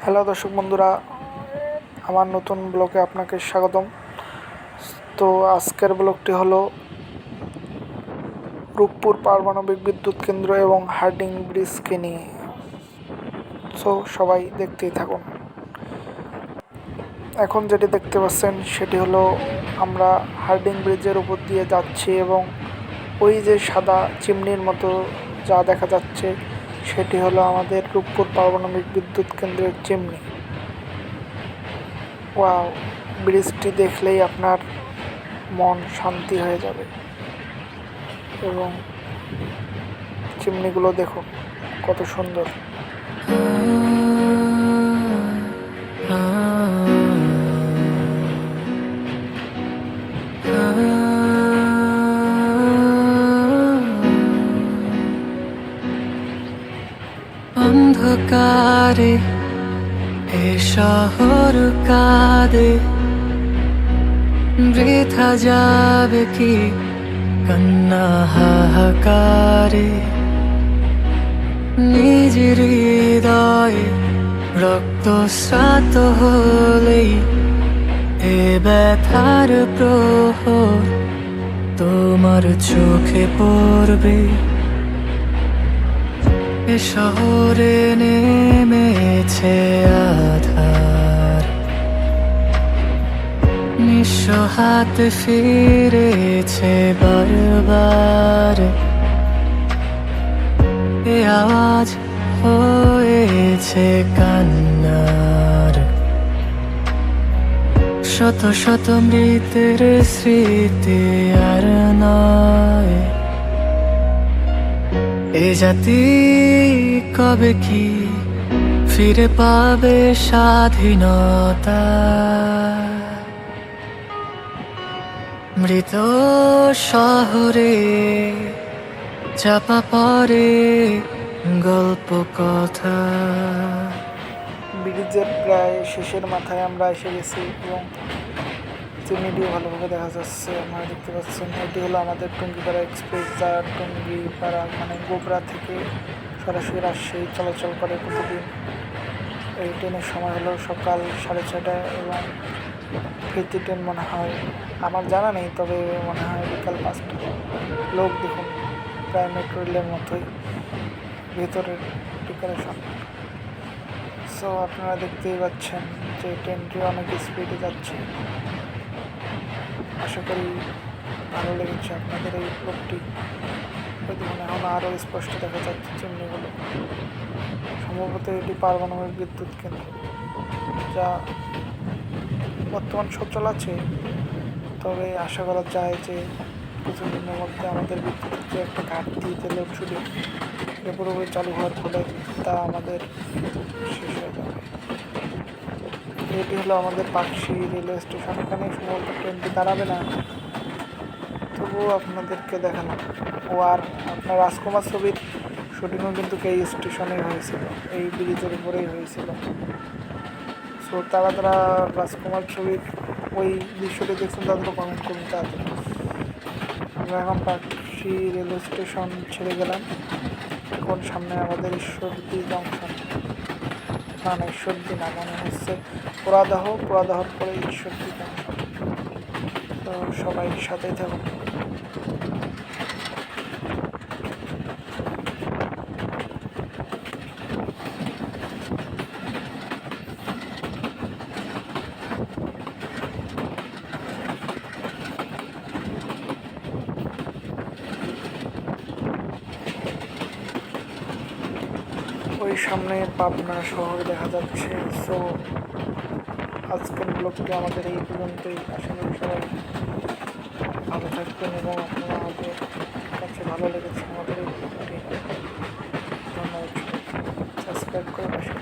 Hello দর্শক বন্ধুরা, আমার নতুন ব্লগে আপনাকে স্বাগতম। তো আজকের ব্লগটি হলো রূপপুর পারমাণবিক বিদ্যুৎ কেন্দ্র এবং হার্ডিং ব্রিজকে নিয়ে। সো সবাই দেখতেই থাকুন। এখন যেটি দেখতে পাচ্ছেন সেটি হলো আমরা হার্ডিং ব্রিজের উপর দিয়ে যাচ্ছি এবং ওই যে সাদা চিমনির মতো যা দেখা যাচ্ছে সেটি হলো আমাদের রূপপুর পারমাণবিক বিদ্যুৎ কেন্দ্রের চিমনি। ওয়াও, ব্রিজটি দেখলেই আপনার মন শান্তি হয়ে যাবে এবং চিমনিগুলো দেখুন কত সুন্দর। অন্ধকারে এ শহর কাঁদে, বৃথা যাবে কি কান্না হাহাকারে। নিজের হৃদয়ে রক্তস্রাত হলেই এ ব্যথার প্রহর তোমার চোখে পড়বে। এ শহরে নেমেছে আধার, নিঃস্ব হাতে ফিরেছে বারবার। এ আওয়াজ হয়েছে কান্নার, শত শত মৃতের স্মৃতি আর নয়। এ জাতি কবে কি ফিরে পাবে স্বাধীনতা? মৃত শহরে চাপা পড়ে গল্প কথা। ব্রিজের প্রায় শেষের মাথায় আমরা এসে গেছি এবং চিমনিটিও ভালোভাবে দেখা যাচ্ছে। আপনারা দেখতে পাচ্ছেন এটি হলো আমাদের টুঙ্গিপাড়া এক্সপ্রেস, যা টুঙ্গিপাড়া মানে গোবরা থেকে সরাসরি রাজশাহী চলাচল করে প্রতিদিন। এই ট্রেনের সময় হলো সকাল 6:30 এবং ফিরতি ট্রেন মনে হয় আমার জানা নেই, তবে মনে হয় বিকাল 5টা। লোক দেখুন প্রায় মেট্রো রেলের মতোই ভেতরের ডেকোরেশন। সো আপনারা দেখতেই পাচ্ছেন যে ট্রেনটি অনেক স্পিডে যাচ্ছে। আশা করি ভালো লেগেছে আপনাদের এই ব্লগটি। দেখুন এখন আরও স্পষ্ট দেখা যাচ্ছে চিমনিগুলো। সম্ভবত এটি পারমাণবিক বিদ্যুৎ কেন্দ্র, যা বর্তমান সচল আছে। তবে আশা করা যায় যে কিছুদিনের মধ্যে আমাদের বিদ্যুতের যে একটা ঘাটতি, যে লোডশেডিং পুরোপুরি চালু হওয়ার ফলে তা আমাদের শেষ হয়ে যাবে। এটি হলো আমাদের পাকশি রেলওয়ে স্টেশন। এখানে সম্ভবত ট্রেনটি দাঁড়াবে না, তবুও আপনাদেরকে দেখালাম। ও আর আপনার রাজকুমার ছবির শুটিংও কিন্তু এই স্টেশনেই হয়েছিল, এই ব্রিজের উপরেই হয়েছিল। সো তারা রাজকুমার ছবির ওই দৃশ্যটি দেখছেন তাদেরও কমেন্ট করুন তাড়াতাড়ি। আমরা এখন পাকশি রেলওয়ে স্টেশন ছেড়ে গেলাম। এখন সামনে আমাদের ঈশ্বরদী জংশন, না ঈশ্বরদী না, মনে হচ্ছে পোড়াদাহর পরে ঈশ্বরদী জংশন। তো সবাই সাথেই থাকুন। ওই সামনে পাবনা শহর দেখা যাচ্ছে। সো আজকের ব্লগটি আমাদের এই পর্যন্তই। আশা করি সবাই ভালো থাকবেন এবং আপনারা আমাদের কাছে ভালো লেগেছে আমাদের এই ব্লগটি। ধন্যবাদ, সাবস্ক্রাইব করে পাশে।